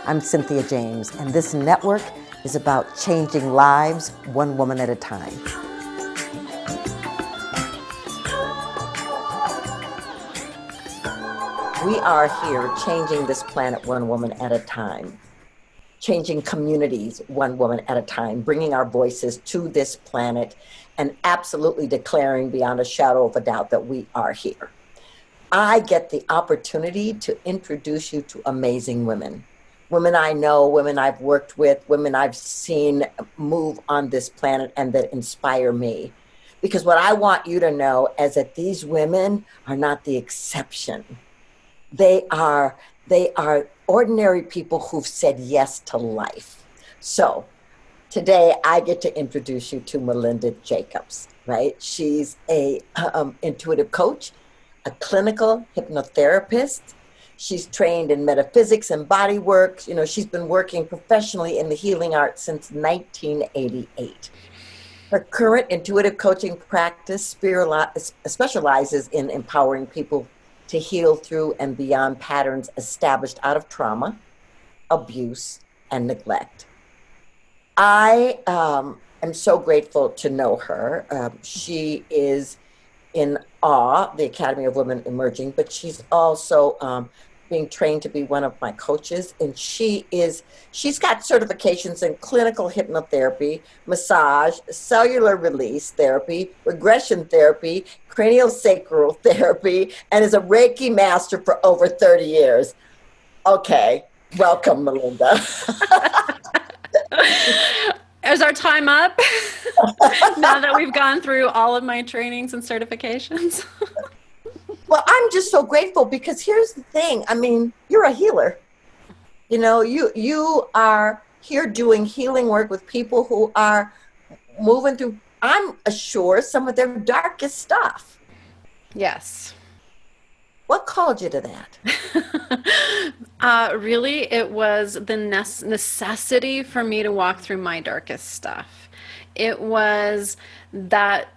I'm Cynthia James, and this network is about changing lives one woman at a time. We are here changing this planet one woman at a time, changing communities one woman at a time, bringing our voices to this planet, and absolutely declaring beyond a shadow of a doubt that we are here. I get the opportunity to introduce you to amazing women. Women I know, women I've worked with, women I've seen move on this planet and that inspire me. Because what I want you to know is that these women are not the exception. They are ordinary people who've said yes to life. So today I get to introduce you to Melinda Jacobs, right? She's a intuitive coach, a clinical hypnotherapist. She's trained in metaphysics and body work. You know, she's been working professionally in the healing arts since 1988. Her current intuitive coaching practice specializes in empowering people to heal through and beyond patterns established out of trauma, abuse, and neglect. I am so grateful to know her. She is in awe, the Academy of Women Emerging, but she's also being trained to be one of my coaches. And she's got certifications in clinical hypnotherapy, massage, cellular release therapy, regression therapy, craniosacral therapy, and is a Reiki master for over 30 years. Okay, welcome, Melinda. Is our time up now that we've gone through all of my trainings and certifications? Well, I'm just so grateful because here's the thing. I mean, you're a healer. You know, you are here doing healing work with people who are moving through, I'm sure, some of their darkest stuff. Yes. What called you to that? Really, it was the necessity for me to walk through my darkest stuff. It was that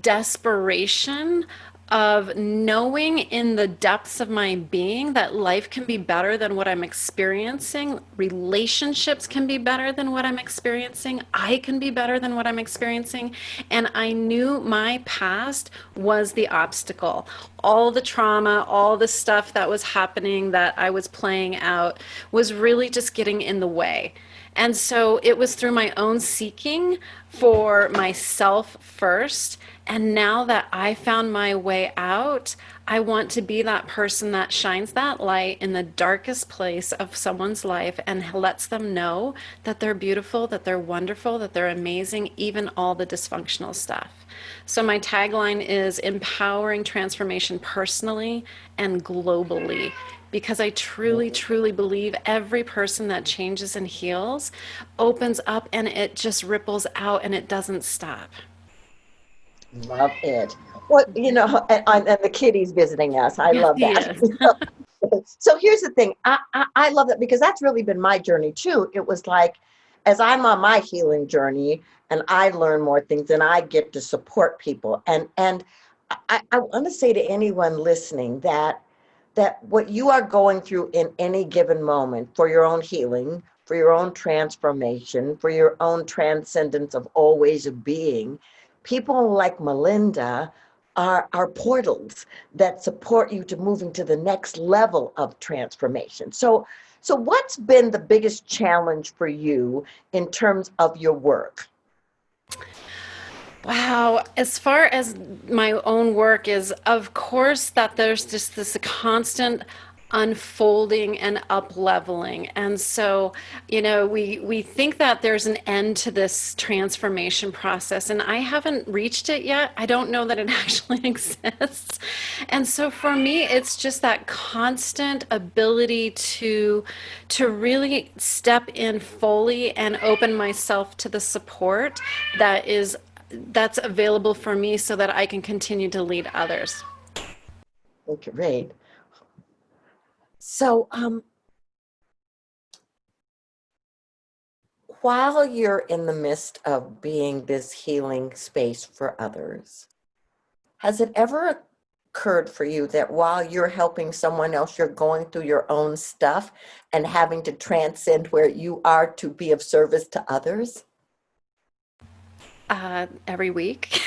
desperation of knowing in the depths of my being that life can be better than what I'm experiencing, relationships can be better than what I'm experiencing, I can be better than what I'm experiencing, and I knew my past was the obstacle. All the trauma, all the stuff that was happening that I was playing out was really just getting in the way. And so it was through my own seeking for myself first. And now that I found my way out, I want to be that person that shines that light in the darkest place of someone's life and lets them know that they're beautiful, that they're wonderful, that they're amazing, even all the dysfunctional stuff. So my tagline is empowering transformation personally and globally, because I truly, truly believe every person that changes and heals opens up and it just ripples out and it doesn't stop. Love it. Well, you know, and the kitty's visiting us. I Yes, love he that. is. So here's the thing. I love that because that's really been my journey too. It was like, as I'm on my healing journey and I learn more things and I get to support people. And I want to say to anyone listening that what you are going through in any given moment for your own healing, for your own transformation, for your own transcendence of all ways of being, people like Melinda are portals that support you to moving to the next level of transformation. So what's been the biggest challenge for you in terms of your work? Wow, as far as my own work is, of course, that there's just this constant unfolding and up leveling. And so, we think that there's an end to this transformation process, and I haven't reached it yet. I don't know that it actually exists. And so for me, it's just that constant ability to really step in fully and open myself to the support that's available for me so that I can continue to lead others. Okay, great. So while you're in the midst of being this healing space for others, has it ever occurred for you that while you're helping someone else, you're going through your own stuff and having to transcend where you are to be of service to others? Every week,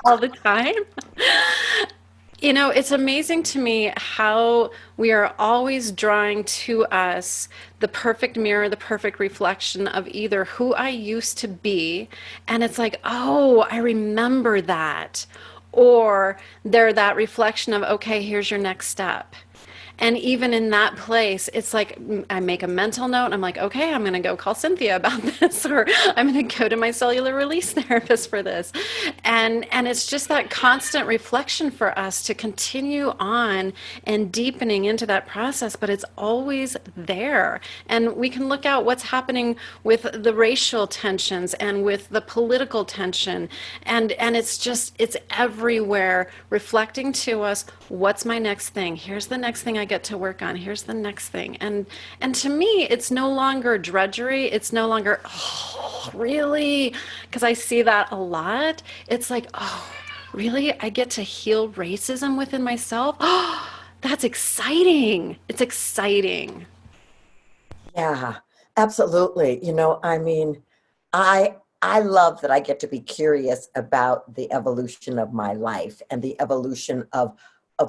all the time. You know, it's amazing to me how we are always drawing to us the perfect mirror, the perfect reflection of either who I used to be, and it's like, oh, I remember that. Or they're that reflection of, okay, here's your next step. And even in that place, it's like I make a mental note. I'm like, okay, I'm going to go call Cynthia about this, or I'm going to go to my cellular release therapist for this. And it's just that constant reflection for us to continue on and deepening into that process, but it's always there. And we can look out what's happening with the racial tensions and with the political tension. And it's everywhere reflecting to us, what's my next thing? Here's the next thing I get to work on. Here's the next thing. And to me, it's no longer drudgery. It's no longer, oh, really? Because I see that a lot. It's like, oh, really? I get to heal racism within myself? Oh, that's exciting. It's exciting. Yeah, absolutely. I mean, I love that I get to be curious about the evolution of my life and the evolution of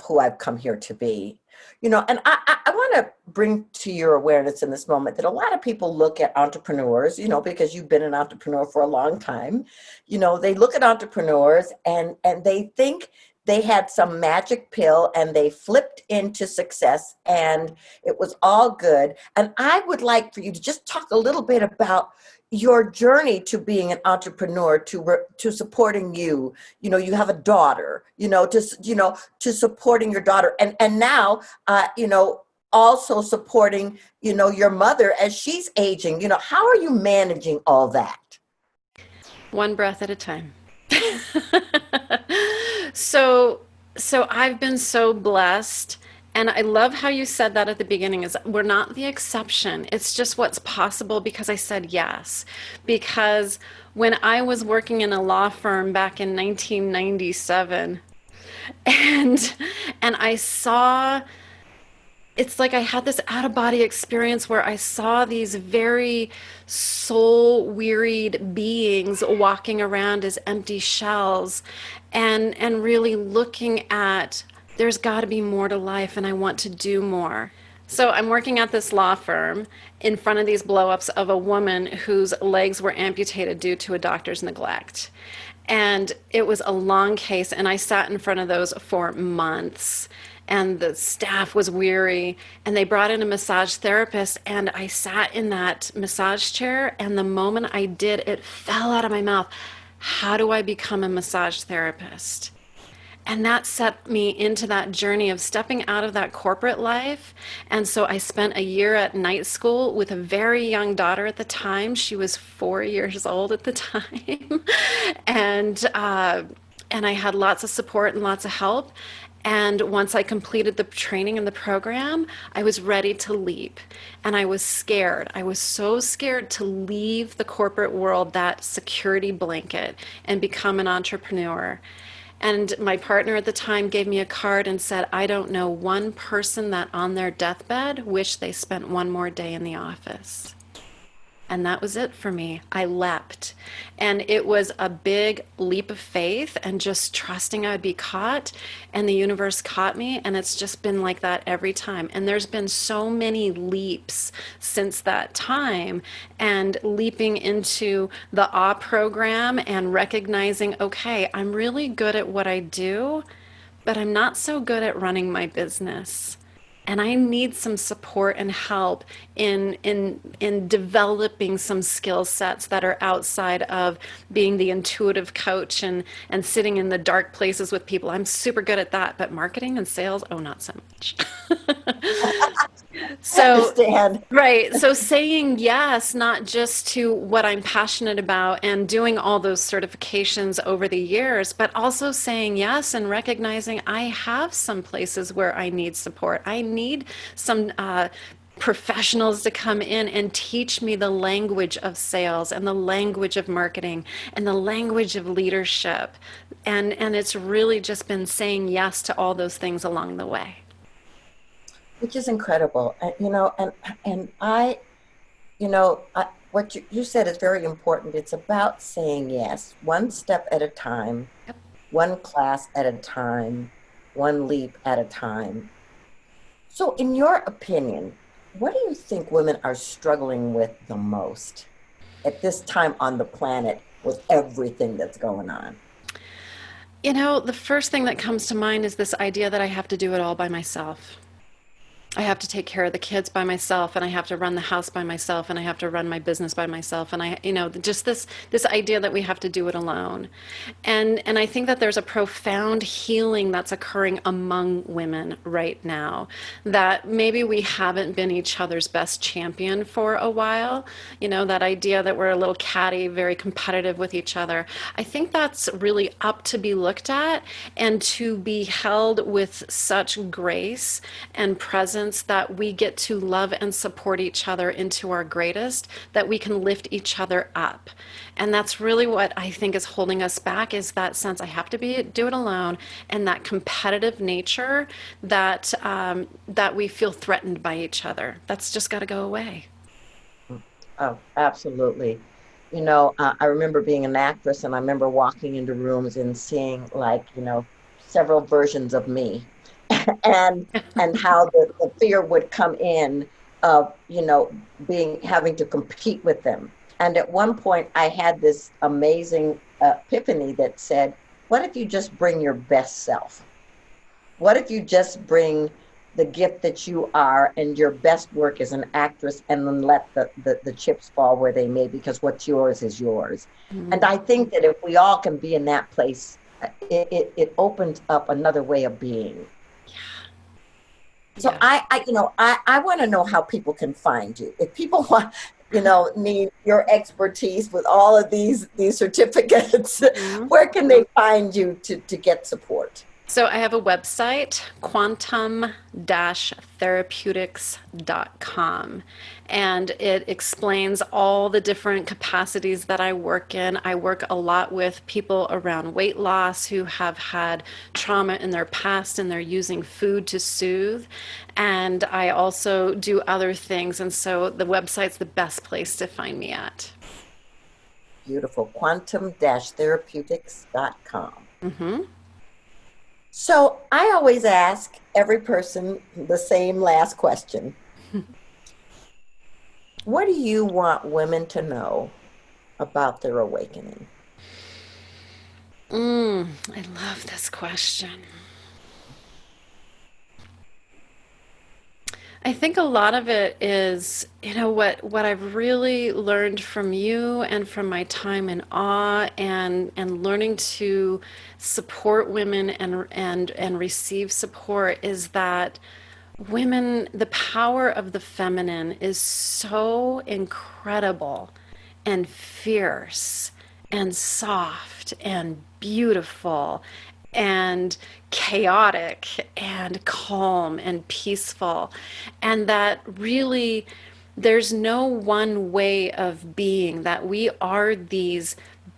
who I've come here to be. And I want to bring to your awareness in this moment that a lot of people look at entrepreneurs, because you've been an entrepreneur for a long time. They look at entrepreneurs and they think they had some magic pill and they flipped into success and it was all good. And I would like for you to just talk a little bit about your journey to being an entrepreneur, to supporting you. You have a daughter, to supporting your daughter, and now also supporting your mother as she's aging. How are you managing all that? One breath at a time. So, so I've been so blessed. And I love how you said that at the beginning is we're not the exception. It's just what's possible because I said yes. Because when I was working in a law firm back in 1997 and I saw it's like I had this out of body experience where I saw these very soul wearied beings walking around as empty shells and really looking at there's got to be more to life and I want to do more. So I'm working at this law firm in front of these blowups of a woman whose legs were amputated due to a doctor's neglect. And it was a long case, and I sat in front of those for months. And the staff was weary, and they brought in a massage therapist, and I sat in that massage chair, and the moment I did, it fell out of my mouth. How do I become a massage therapist? And that set me into that journey of stepping out of that corporate life. And so I spent a year at night school with a very young daughter at the time. She was 4 years old at the time. And I had lots of support and lots of help. And once I completed the training and the program, I was ready to leap. And I was scared. I was so scared to leave the corporate world, that security blanket, and become an entrepreneur. And my partner at the time gave me a card and said, I don't know one person that on their deathbed wished they spent one more day in the office. And that was it for me. I leapt. And it was a big leap of faith and just trusting I would be caught. And the universe caught me. And it's just been like that every time. And there's been so many leaps since that time. And leaping into the awe program and recognizing, okay, I'm really good at what I do, but I'm not so good at running my business. And I need some support and help in developing some skill sets that are outside of being the intuitive coach and sitting in the dark places with people. I'm super good at that, but marketing and sales, oh, not so much. I So, understand. right. So saying yes, not just to what I'm passionate about and doing all those certifications over the years, but also saying yes and recognizing I have some places where I need support. I need some professionals to come in and teach me the language of sales and the language of marketing and the language of leadership. And it's really just been saying yes to all those things along the way. Which is incredible. And I, what you said is very important. It's about saying yes, one step at a time, Yep. one class at a time, one leap at a time. So, in your opinion, what do you think women are struggling with the most at this time on the planet with everything that's going on? The first thing that comes to mind is this idea that I have to do it all by myself. I have to take care of the kids by myself, and I have to run the house by myself, and I have to run my business by myself, and just this idea that we have to do it alone. And I think that there's a profound healing that's occurring among women right now, that maybe we haven't been each other's best champion for a while. That idea that we're a little catty, very competitive with each other. I think that's really up to be looked at and to be held with such grace and presence that we get to love and support each other into our greatest, that we can lift each other up. And that's really what I think is holding us back, is that sense I have to do it alone, and that competitive nature that we feel threatened by each other. That's just got to go away. Oh, absolutely. I remember being an actress, and I remember walking into rooms and seeing, like, several versions of me, and how the fear would come in of, being having to compete with them. And at one point, I had this amazing epiphany that said, "What if you just bring your best self? What if you just bring the gift that you are and your best work as an actress, and then let the chips fall where they may, because what's yours is yours." And I think that if we all can be in that place, it opens up another way of being. So Yeah. I want to know how people can find you. If people want, need your expertise with all of these certificates, Mhm. where can they find you to get support? So I have a website, quantum-therapeutics.com, and it explains all the different capacities that I work in. I work a lot with people around weight loss who have had trauma in their past and they're using food to soothe. And I also do other things. And so the website's the best place to find me at. Beautiful. Quantum-therapeutics.com. Mm-hmm. So I always ask every person the same last question. What do you want women to know about their awakening? I love this question. I think a lot of it is, what I've really learned from you and from my time in awe, and learning to support women and receive support, is that women, the power of the feminine is so incredible and fierce and soft and beautiful and chaotic and calm and peaceful. And that really there's no one way of being, that we are these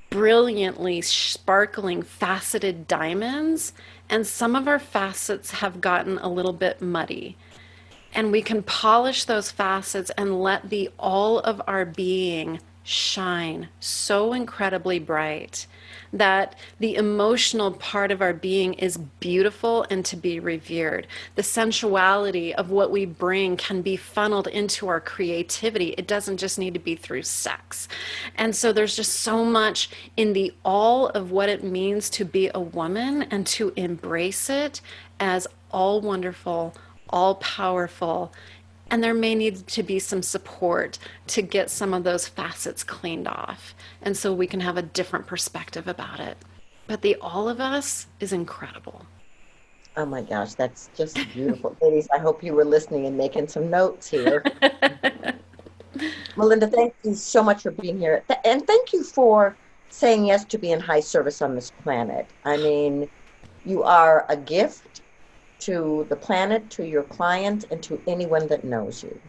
brilliantly sparkling faceted diamonds, and some of our facets have gotten a little bit muddy, and we can polish those facets and let the all of our being shine so incredibly bright that the emotional part of our being is beautiful and to be revered. The sensuality of what we bring can be funneled into our creativity. It doesn't just need to be through sex. And so there's just so much in the all of what it means to be a woman, and to embrace it as all wonderful, all powerful. And there may need to be some support to get some of those facets cleaned off. And so we can have a different perspective about it. But the all of us is incredible. Oh my gosh, that's just beautiful. Ladies, I hope you were listening and making some notes here. Melinda, thank you so much for being here. And thank you for saying yes to being high service on this planet. I mean, you are a gift to the planet, to your client, and to anyone that knows you.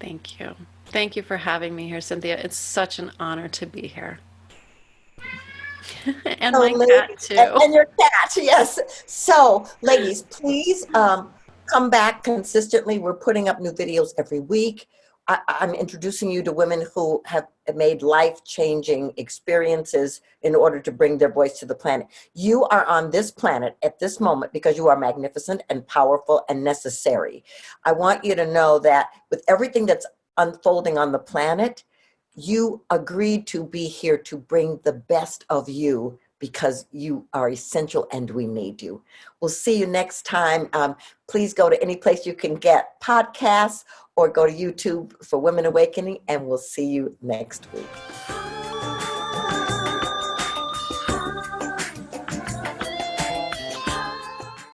Thank you. Thank you for having me here, Cynthia. It's such an honor to be here. And So, my cat, ladies, too. and your cat, yes. So, ladies, please come back consistently. We're putting up new videos every week. I'm introducing you to women who have made life-changing experiences in order to bring their voice to the planet. You are on this planet at this moment because you are magnificent and powerful and necessary. I want you to know that with everything that's unfolding on the planet, you agreed to be here to bring the best of you because you are essential and we need you. We'll see you next time. Please go to any place you can get podcasts or go to YouTube for Women Awakening, and we'll see you next week.